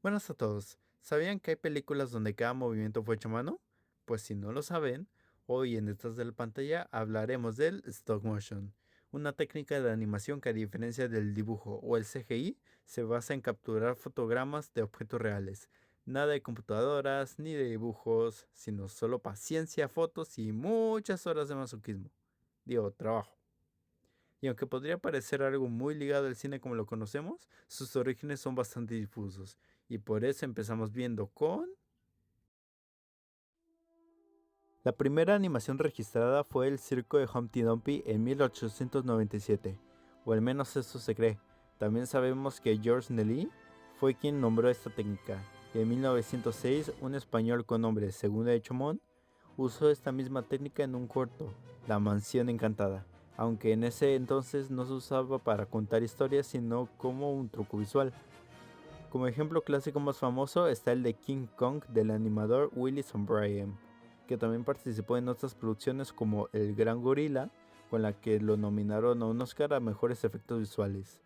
Buenas a todos. ¿Sabían que hay películas donde cada movimiento fue hecho a mano? Pues si no lo saben, hoy en Detrás de la Pantalla hablaremos del stop motion, una técnica de animación que a diferencia del dibujo o el CGI, se basa en capturar fotogramas de objetos reales. Nada de computadoras ni de dibujos, sino solo paciencia, fotos y muchas horas de masoquismo. Digo, trabajo. Y aunque podría parecer algo muy ligado al cine como lo conocemos, sus orígenes son bastante difusos. Y por eso empezamos viendo con... La primera animación registrada fue el circo de Humpty Dumpty en 1897, o al menos eso se cree. También sabemos que George Nelly fue quien nombró esta técnica, y en 1906 un español con nombre Segunda de Chomón usó esta misma técnica en un corto, La Mansión Encantada, aunque en ese entonces no se usaba para contar historias sino como un truco visual. Como ejemplo clásico más famoso está el de King Kong del animador Willis O'Brien, que también participó en otras producciones como El Gran Gorila, con la que lo nominaron a un Oscar a mejores efectos visuales.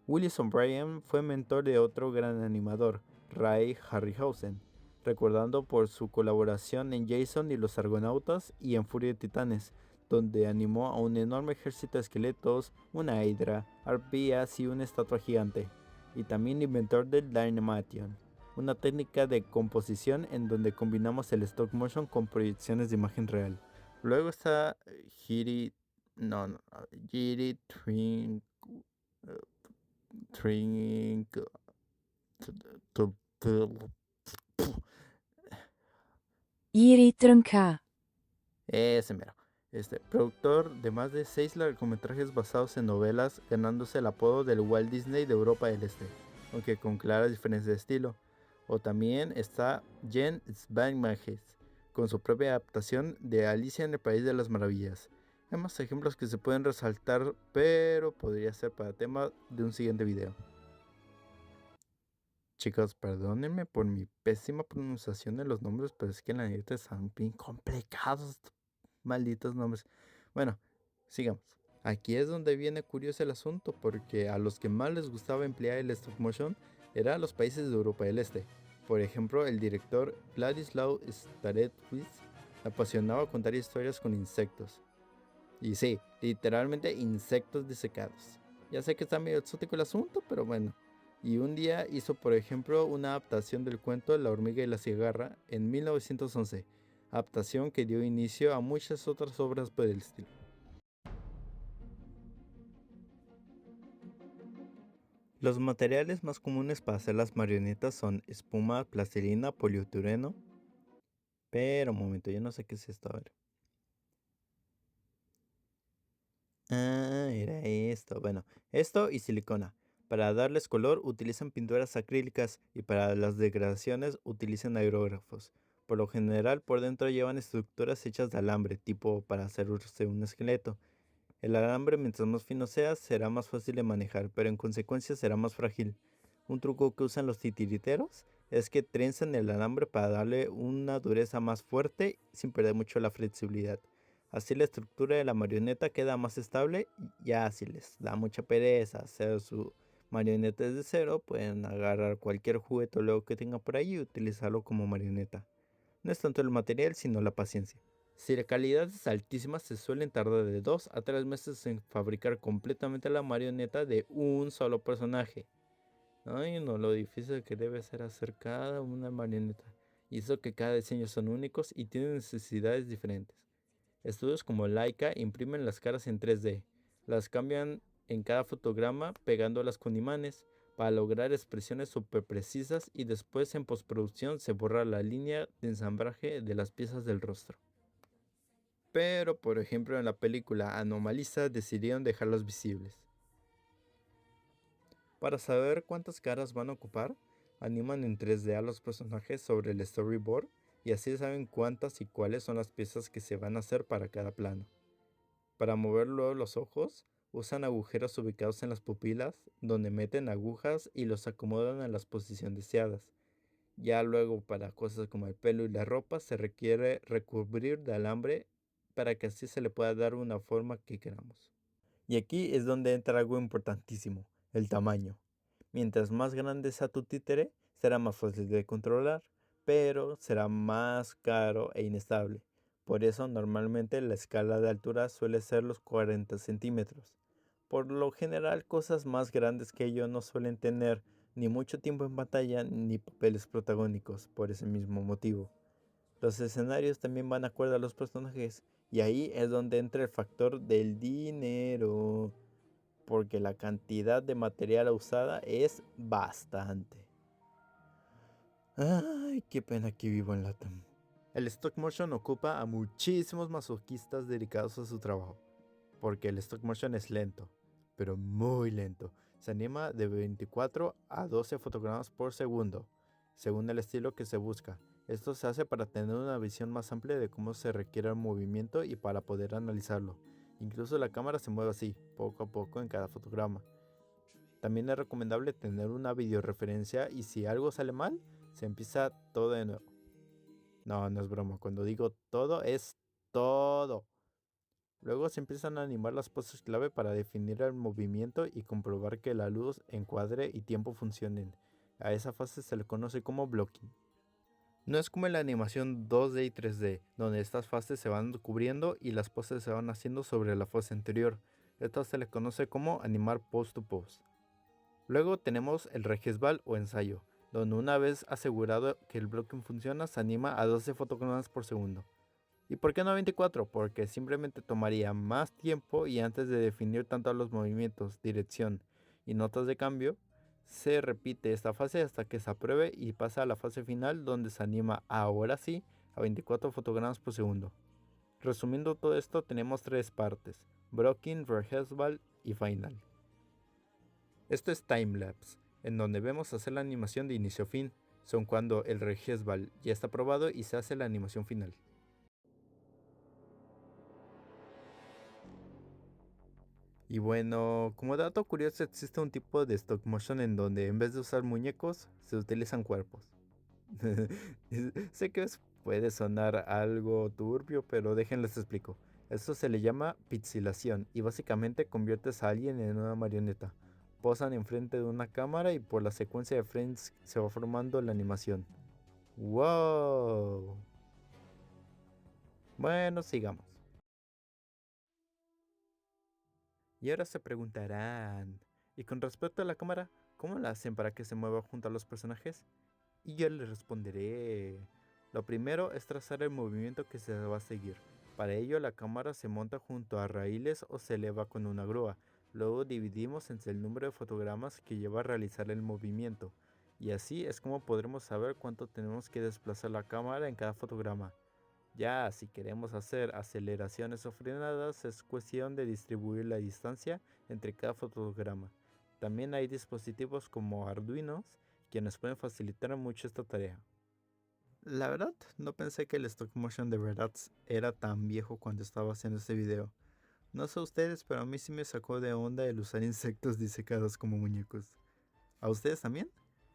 Willis O'Brien fue mentor de otro gran animador, Ray Harryhausen, recordando por su colaboración en Jason y los Argonautas y en Furia de Titanes, donde animó a un enorme ejército de esqueletos, una hidra, arpías y una estatua gigante, y también inventor del Dynamation, una técnica de composición en donde combinamos el stop motion con proyecciones de imagen real. Luego está Giri... no, Giri Twin... Drink. Jiri Trnka. Ese mero. Productor de más de 6 largometrajes basados en novelas, ganándose el apodo del Walt Disney de Europa del Este, aunque con claras diferencias de estilo. O también está Jen Svanmajes, con su propia adaptación de Alicia en el País de las Maravillas. Hay más ejemplos que se pueden resaltar, pero podría ser para tema de un siguiente video. Chicos, perdónenme por mi pésima pronunciación de los nombres, pero es que la neta están bien complicados estos malditos nombres. Bueno, sigamos. Aquí es donde viene curioso el asunto, porque a los que más les gustaba emplear el stop motion eran los países de Europa del Este. Por ejemplo, el director Vladislav Staretwitz apasionaba contar historias con insectos. Y sí, literalmente insectos disecados. Ya sé que está medio exótico el asunto, pero bueno. Y un día hizo, por ejemplo, una adaptación del cuento La hormiga y la cigarra en 1911, adaptación que dio inicio a muchas otras obras por el estilo. Los materiales más comunes para hacer las marionetas son espuma, plastilina, poliuretano. Pero un momento, yo no sé qué es esto, a ver. Ah, era esto. Bueno, esto y silicona. Para darles color utilizan pinturas acrílicas y para las degradaciones utilizan aerógrafos. Por lo general por dentro llevan estructuras hechas de alambre, tipo para hacerse un esqueleto. El alambre mientras más fino sea será más fácil de manejar, pero en consecuencia será más frágil. Un truco que usan los titiriteros es que trenzan el alambre para darle una dureza más fuerte sin perder mucho la flexibilidad. Así la estructura de la marioneta queda más estable. Ya si les da mucha pereza hacer su marioneta desde cero, pueden agarrar cualquier juguete o Lego que tengan por ahí y utilizarlo como marioneta. No es tanto el material sino la paciencia. Si la calidad es altísima, se suelen tardar de 2 a 3 meses en fabricar completamente la marioneta de un solo personaje. Ay, no, lo difícil que debe ser hacer cada una marioneta. Y eso que cada diseño son únicos y tienen necesidades diferentes. Estudios como Laika imprimen las caras en 3D, las cambian en cada fotograma pegándolas con imanes para lograr expresiones súper precisas y después en postproducción se borra la línea de ensamblaje de las piezas del rostro. Pero por ejemplo en la película Anomalisa decidieron dejarlos visibles. Para saber cuántas caras van a ocupar, animan en 3D a los personajes sobre el storyboard y así saben cuántas y cuáles son las piezas que se van a hacer para cada plano. Para mover luego los ojos, usan agujeros ubicados en las pupilas, donde meten agujas y los acomodan en la posición deseadas. Ya luego para cosas como el pelo y la ropa se requiere recubrir de alambre para que así se le pueda dar una forma que queramos. Y aquí es donde entra algo importantísimo, el tamaño. Mientras más grande sea tu títere, Será más fácil de controlar, pero será más caro e inestable. Por eso normalmente la escala de altura suele ser los 40 centímetros. Por lo general, cosas más grandes que ello no suelen tener ni mucho tiempo en pantalla ni papeles protagónicos por ese mismo motivo. Los escenarios también van acorde a los personajes y ahí es donde entra el factor del dinero, porque la cantidad de material usada es bastante. Ay, qué pena que vivo en Latam. El stop motion ocupa a muchísimos masoquistas dedicados a su trabajo, porque el stop motion es lento, pero muy lento. Se anima de 24 a 12 fotogramas por segundo, según el estilo que se busca. Esto se hace para tener una visión más amplia de cómo se requiere el movimiento y para poder analizarlo. Incluso la cámara se mueve así, poco a poco en cada fotograma. También es recomendable tener una videoreferencia y si algo sale mal, se empieza todo de nuevo. No, no es broma, cuando digo todo es todo. Luego se empiezan a animar las poses clave para definir el movimiento y comprobar que la luz, encuadre y tiempo funcionen. A esa fase se le conoce como blocking. No es como en la animación 2D y 3D, donde estas fases se van cubriendo y las poses se van haciendo sobre la fase anterior. Esto se le conoce como animar post to post. Luego tenemos el regesval o ensayo, donde una vez asegurado que el blocking funciona, se anima a 12 fotogramas por segundo. ¿Y por qué no 24? Porque simplemente tomaría más tiempo y antes de definir tanto los movimientos, dirección y notas de cambio, se repite esta fase hasta que se apruebe y pasa a la fase final donde se anima ahora sí a 24 fotogramas por segundo. Resumiendo todo esto tenemos tres partes, blocking, rehearsal y final. Esto es timelapse, en donde vemos hacer la animación de inicio a fin, son cuando el rehearsal ya está probado y se hace la animación final. Y bueno, como dato curioso existe un tipo de stop motion en donde en vez de usar muñecos, se utilizan cuerpos. Sé que puede sonar algo turbio, pero déjenles explico. Esto se le llama pixelación y básicamente conviertes a alguien en una marioneta. Posan enfrente de una cámara y por la secuencia de frames se va formando la animación. ¡Wow! Bueno, sigamos. Y ahora se preguntarán, y con respecto a la cámara, ¿cómo la hacen para que se mueva junto a los personajes? Y yo les responderé. Lo primero es trazar el movimiento que se va a seguir. Para ello la cámara se monta junto a raíles o se eleva con una grúa. Luego dividimos entre el número de fotogramas que lleva a realizar el movimiento. Y así es como podremos saber cuánto tenemos que desplazar la cámara en cada fotograma. Ya si queremos hacer aceleraciones o frenadas es cuestión de distribuir la distancia entre cada fotograma. También hay dispositivos como Arduinos quienes pueden facilitar mucho esta tarea. La verdad, no pensé que el stop motion de verdad era tan viejo cuando estaba haciendo este video. No sé ustedes, pero a mí sí me sacó de onda el usar insectos disecados como muñecos. ¿A ustedes también?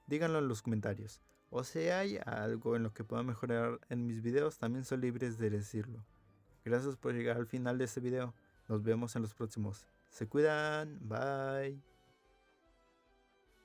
Díganlo en los comentarios. O si hay algo en lo que pueda mejorar en mis videos, también son libres de decirlo. Gracias por llegar al final de este video. Nos vemos en los próximos. Se cuidan. Bye.